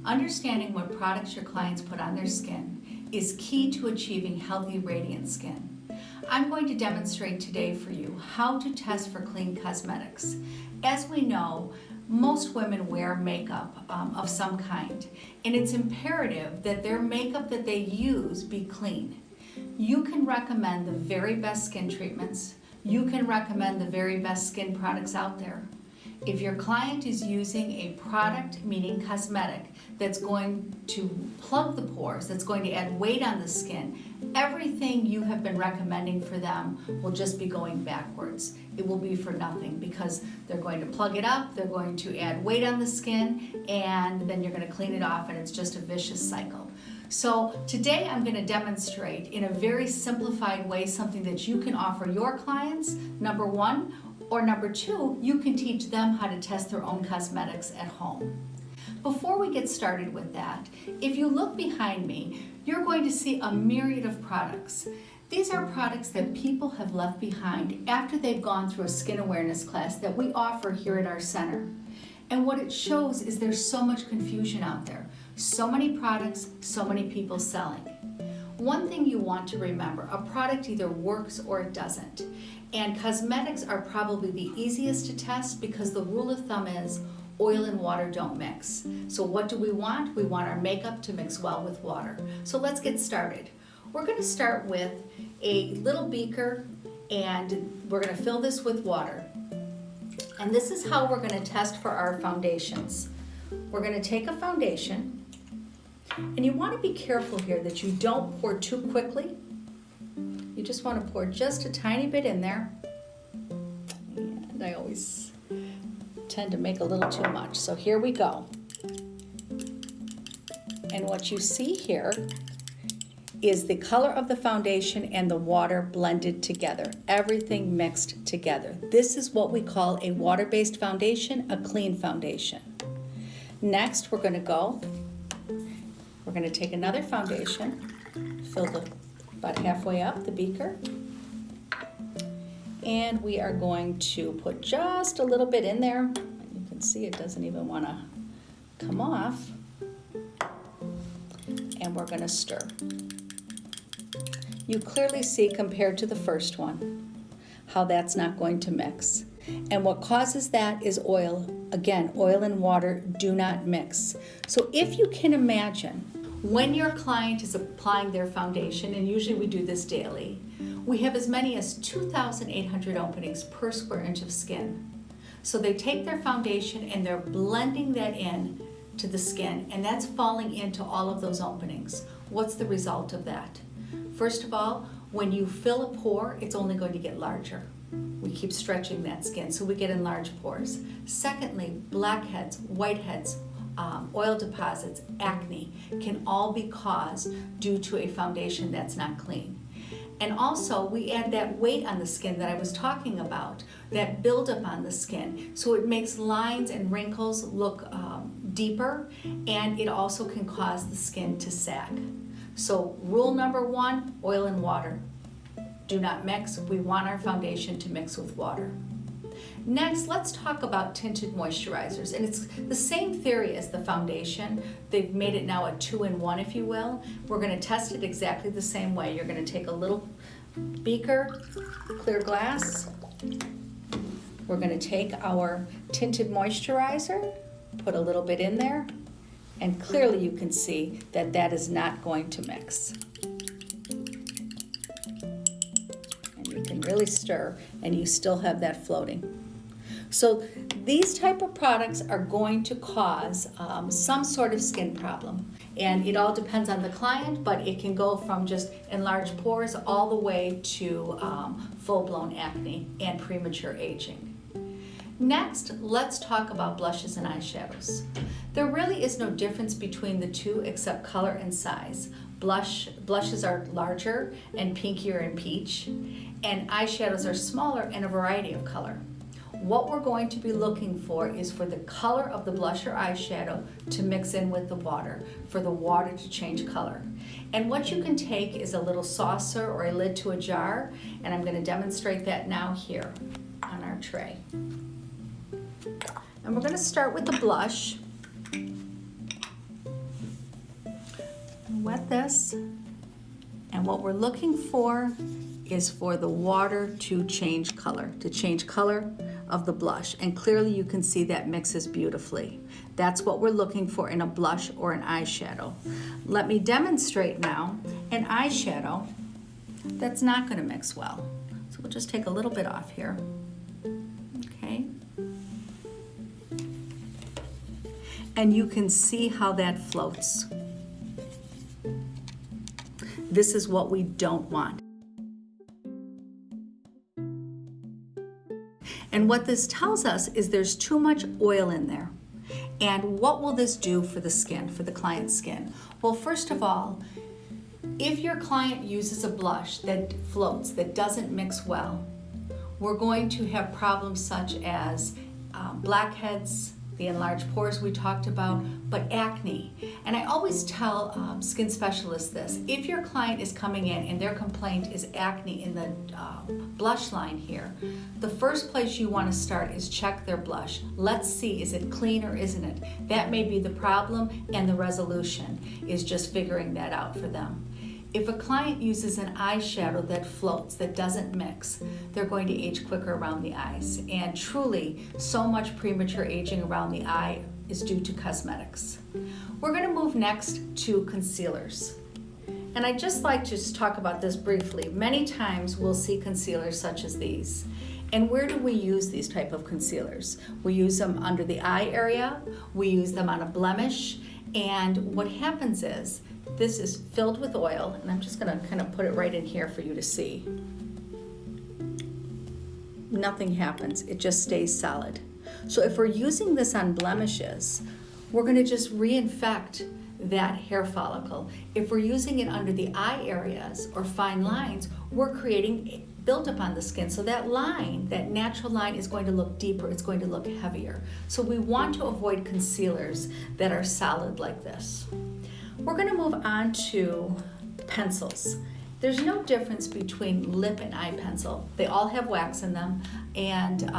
Understanding what products your clients put on their skin is key to achieving healthy, radiant skin. I'm going to demonstrate today for you how to test for clean cosmetics. As we know, most women wear makeup of some kind, and it's imperative that their makeup that they use be clean. You can recommend the very best skin treatments. You can recommend the very best skin products out there. If your client is using a product, meaning cosmetic, that's going to plug the pores, that's going to add weight on the skin, everything you have been recommending for them will just be going backwards. It will be for nothing because they're going to plug it up, they're going to add weight on the skin, and then you're going to clean it off, and it's just a vicious cycle. So today I'm going to demonstrate in a very simplified way something that you can offer your clients, number one, or number two, you can teach them how to test their own cosmetics at home. Before we get started with that, if you look behind me, you're going to see a myriad of products. These are products that people have left behind after they've gone through a skin awareness class that we offer here at our center. And what it shows is there's so much confusion out there. So many products, so many people selling. One thing you want to remember, a product either works or it doesn't. And cosmetics are probably the easiest to test because the rule of thumb is oil and water don't mix. So what do we want? We want our makeup to mix well with water. So let's get started. We're going to start with a little beaker and we're going to fill this with water. And this is how we're going to test for our foundations. We're going to take a foundation, and you want to be careful here that you don't pour too quickly. You just want to pour just a tiny bit in there. And I always tend to make a little too much. So here we go. And what you see here is the color of the foundation and the water blended together. Everything mixed together. This is what we call a water-based foundation, a clean foundation. Next, we're going to take another foundation, fill about halfway up the beaker, and we are going to put just a little bit in there. You can see it doesn't even want to come off, and we're going to stir. You clearly see compared to the first one how that's not going to mix. And what causes that is oil. Again, oil and water do not mix. So if you can imagine, when your client is applying their foundation, and usually we do this daily, we have as many as 2,800 openings per square inch of skin. So they take their foundation and they're blending that in to the skin, and that's falling into all of those openings. What's the result of that? First of all, when you fill a pore, it's only going to get larger. We keep stretching that skin, so we get enlarged pores. Secondly, blackheads, whiteheads, oil deposits, acne can all be caused due to a foundation that's not clean. And also, we add that weight on the skin that I was talking about, that buildup on the skin. So it makes lines and wrinkles look deeper, and it also can cause the skin to sag. So rule number one, oil and water do not mix. We want our foundation to mix with water. Next, let's talk about tinted moisturizers. And it's the same theory as the foundation. They've made it now a 2-in-1, if you will. We're going to test it exactly the same way. You're going to take a little beaker, clear glass. We're going to take our tinted moisturizer, put a little bit in there, and clearly you can see that that is not going to mix. You can really stir and you still have that floating. So these type of products are going to cause some sort of skin problem, and it all depends on the client, but it can go from just enlarged pores all the way to full-blown acne and premature aging. Next, let's talk about blushes and eyeshadows. There really is no difference between the two except color and size. Blushes are larger and pinkier in peach, and eyeshadows are smaller and a variety of color. What we're going to be looking for is for the color of the blush or eyeshadow to mix in with the water, for the water to change color. And what you can take is a little saucer or a lid to a jar, and I'm going to demonstrate that now here on our tray. And we're going to start with the blush. like this, and what we're looking for is for the water to change color of the blush. And clearly you can see that mixes beautifully. That's what we're looking for in a blush or an eyeshadow. Let me demonstrate now an eyeshadow that's not going to mix well. So we'll just take a little bit off here. Okay. And you can see how that floats. This is what we don't want. And what this tells us is there's too much oil in there. And what will this do for the skin, for the client's skin? Well, first of all, if your client uses a blush that floats, that doesn't mix well, we're going to have problems such as blackheads, the enlarged pores we talked about, but acne. And I always tell skin specialists this: if your client is coming in and their complaint is acne in the blush line here, the first place you want to start is check their blush. Let's see, is it clean or isn't it? That may be the problem, and the resolution is just figuring that out for them. If a client uses an eyeshadow that floats, that doesn't mix, they're going to age quicker around the eyes. And truly, so much premature aging around the eye is due to cosmetics. We're going to move next to concealers. And I'd just like to just talk about this briefly. Many times we'll see concealers such as these. And where do we use these type of concealers? We use them under the eye area, we use them on a blemish, and what happens is, this is filled with oil, and I'm just going to kind of put it right in here for you to see. Nothing happens, it just stays solid. So if we're using this on blemishes, we're going to just reinfect that hair follicle. If we're using it under the eye areas or fine lines, we're creating buildup on the skin. So that line, that natural line, is going to look deeper, it's going to look heavier. So we want to avoid concealers that are solid like this. We're going to move on to pencils. There's no difference between lip and eye pencil. They all have wax in them, and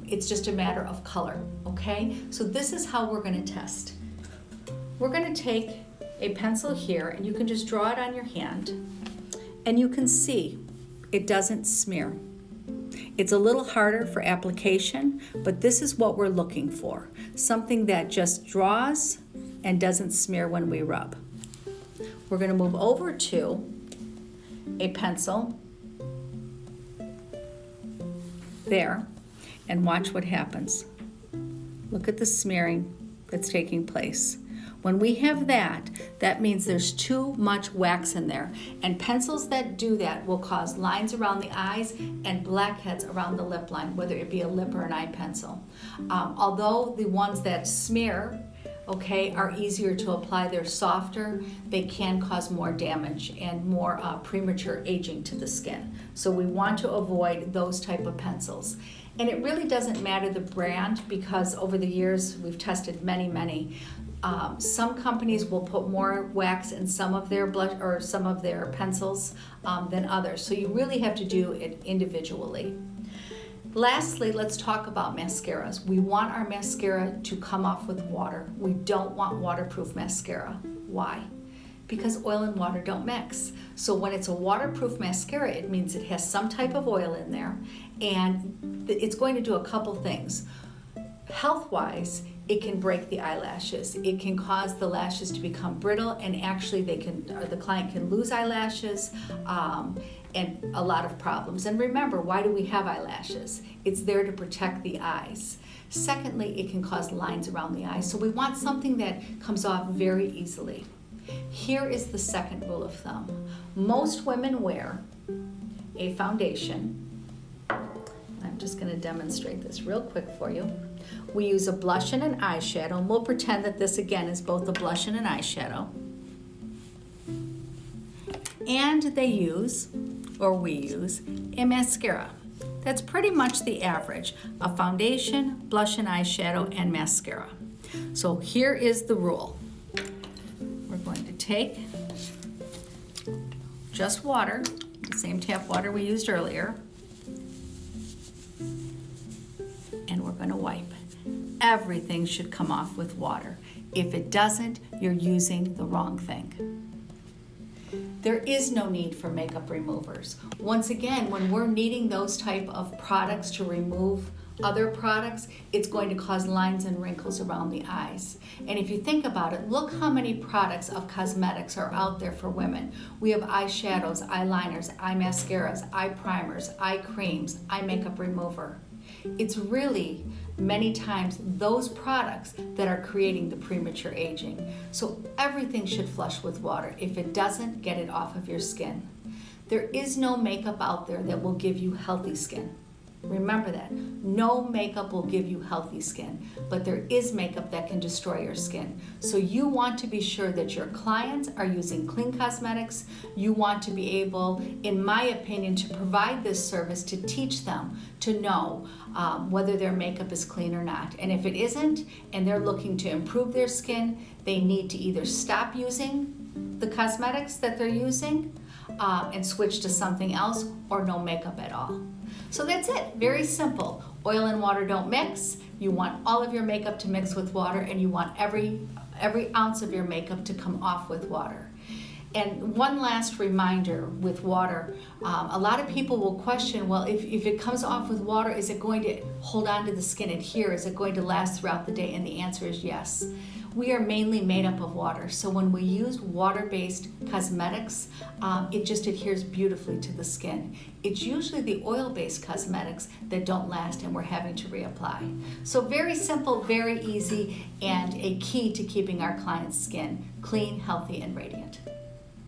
it's just a matter of color, okay? So this is how we're going to test. We're going to take a pencil here, and you can just draw it on your hand, and you can see it doesn't smear. It's a little harder for application, but this is what we're looking for. Something that just draws and doesn't smear when we rub. We're going to move over to a pencil there and watch what happens. Look at the smearing that's taking place. When we have that, that means there's too much wax in there. And pencils that do that will cause lines around the eyes and blackheads around the lip line, whether it be a lip or an eye pencil. Although the ones that smear, okay, are easier to apply, they're softer, they can cause more damage and more premature aging to the skin. So we want to avoid those type of pencils. And it really doesn't matter the brand, because over the years we've tested many. Some companies will put more wax in some of their blush or some of their pencils than others. So you really have to do it individually. Lastly, let's talk about mascaras. We want our mascara to come off with water. We don't want waterproof mascara. Why? Because oil and water don't mix. So when it's a waterproof mascara, it means it has some type of oil in there, and it's going to do a couple things. Health-wise, it can break the eyelashes. It can cause the lashes to become brittle, and actually the client can lose eyelashes, and a lot of problems. And remember, why do we have eyelashes? It's there to protect the eyes. Secondly, it can cause lines around the eyes. So we want something that comes off very easily. Here is the second rule of thumb. Most women wear a foundation. I'm just going to demonstrate this real quick for you. We use a blush and an eyeshadow, and we'll pretend that this again is both a blush and an eyeshadow. And they use, or we use, a mascara. That's pretty much the average: a foundation, blush and eyeshadow, and mascara. So here is the rule. We're going to take just water, the same tap water we used earlier, and we're going to wipe. Everything should come off with water. If it doesn't, you're using the wrong thing. There is no need for makeup removers. Once again, when we're needing those type of products to remove other products, it's going to cause lines and wrinkles around the eyes. And if you think about it, look how many products of cosmetics are out there for women. We have eyeshadows, eyeliners, eye mascaras, eye primers, eye creams, eye makeup remover. It's really many times those products that are creating the premature aging. So everything should flush with water. If it doesn't, get it off of your skin. There is no makeup out there that will give you healthy skin. Remember that. No makeup will give you healthy skin, but there is makeup that can destroy your skin. So you want to be sure that your clients are using clean cosmetics. You want to be able, in my opinion, to provide this service to teach them to know whether their makeup is clean or not. And if it isn't, and they're looking to improve their skin, they need to either stop using the cosmetics that they're using and switch to something else, or no makeup at all. So that's it, very simple. Oil and water don't mix. You want all of your makeup to mix with water, and you want every ounce of your makeup to come off with water. And one last reminder with water, a lot of people will question, well, if it comes off with water, is it going to hold on to the skin, adhere? Is it going to last throughout the day? And the answer is yes. We are mainly made up of water, so when we use water-based cosmetics, it just adheres beautifully to the skin. It's usually the oil-based cosmetics that don't last and we're having to reapply. So very simple, very easy, and a key to keeping our clients' skin clean, healthy, and radiant.